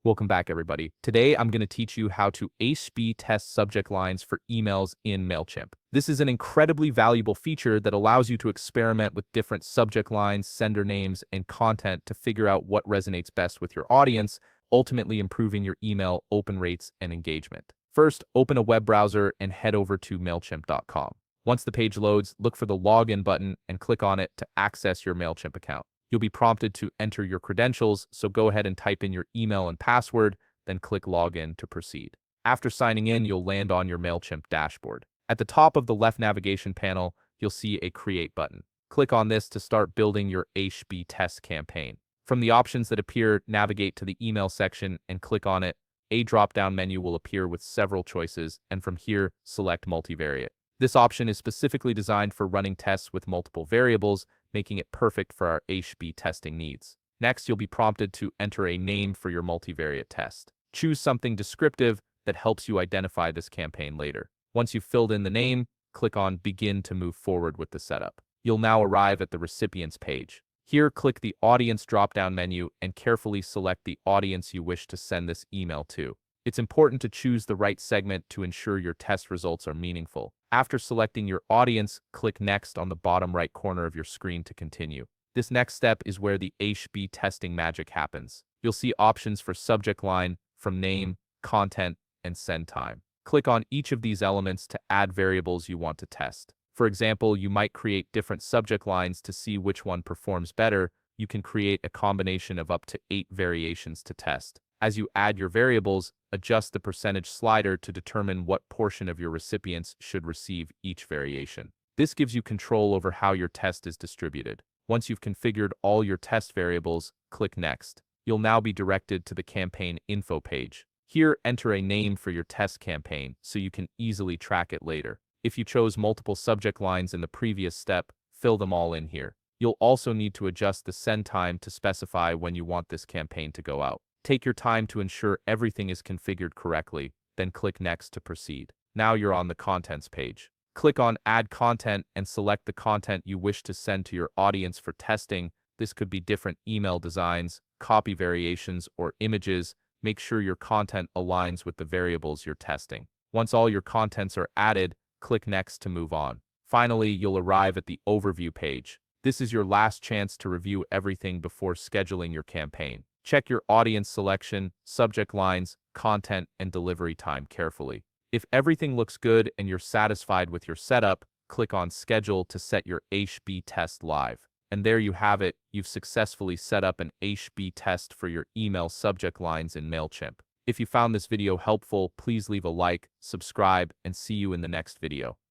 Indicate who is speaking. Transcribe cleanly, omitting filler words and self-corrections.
Speaker 1: Welcome back, everybody. Today, I'm going to teach you how to A/B test subject lines for emails in Mailchimp. This is an incredibly valuable feature that allows you to experiment with different subject lines, sender names, and content to figure out what resonates best with your audience, ultimately improving your email open rates and engagement. First, open a web browser and head over to Mailchimp.com. Once the page loads, look for the Login button and click on it to access your Mailchimp account. You'll be prompted to enter your credentials, so go ahead and type in your email and password, then click Login to proceed. After signing in, you'll land on your Mailchimp dashboard. At the top of the left navigation panel, you'll see a Create button. Click on this to start building your A/B test campaign. From the options that appear, navigate to the email section and click on it. A drop-down menu will appear with several choices, and from here, select multivariate. This option is specifically designed for running tests with multiple variables, making it perfect for our A/B testing needs. Next, you'll be prompted to enter a name for your multivariate test. Choose something descriptive that helps you identify this campaign later. Once you've filled in the name, click on Begin to move forward with the setup. You'll now arrive at the recipients page. Here, click the Audience drop-down menu and carefully select the audience you wish to send this email to. It's important to choose the right segment to ensure your test results are meaningful. After selecting your audience, click Next on the bottom right corner of your screen to continue. This next step is where the A/B testing magic happens. You'll see options for subject line, from name, content, and send time. Click on each of these elements to add variables you want to test. For example, you might create different subject lines to see which one performs better. You can create a combination of up to 8 variations to test. As you add your variables, adjust the percentage slider to determine what portion of your recipients should receive each variation. This gives you control over how your test is distributed. Once you've configured all your test variables, click Next. You'll now be directed to the campaign info page. Here, enter a name for your test campaign so you can easily track it later. If you chose multiple subject lines in the previous step, fill them all in here. You'll also need to adjust the send time to specify when you want this campaign to go out. Take your time to ensure everything is configured correctly, then click Next to proceed. Now you're on the Contents page. Click on Add Content and select the content you wish to send to your audience for testing. This could be different email designs, copy variations, or images. Make sure your content aligns with the variables you're testing. Once all your contents are added, click Next to move on. Finally, you'll arrive at the Overview page. This is your last chance to review everything before scheduling your campaign. Check your audience selection, subject lines, content, and delivery time carefully. If everything looks good and you're satisfied with your setup, click on Schedule to set your A/B test live. And there you have it, you've successfully set up an A/B test for your email subject lines in Mailchimp. If you found this video helpful, please leave a like, subscribe, and see you in the next video.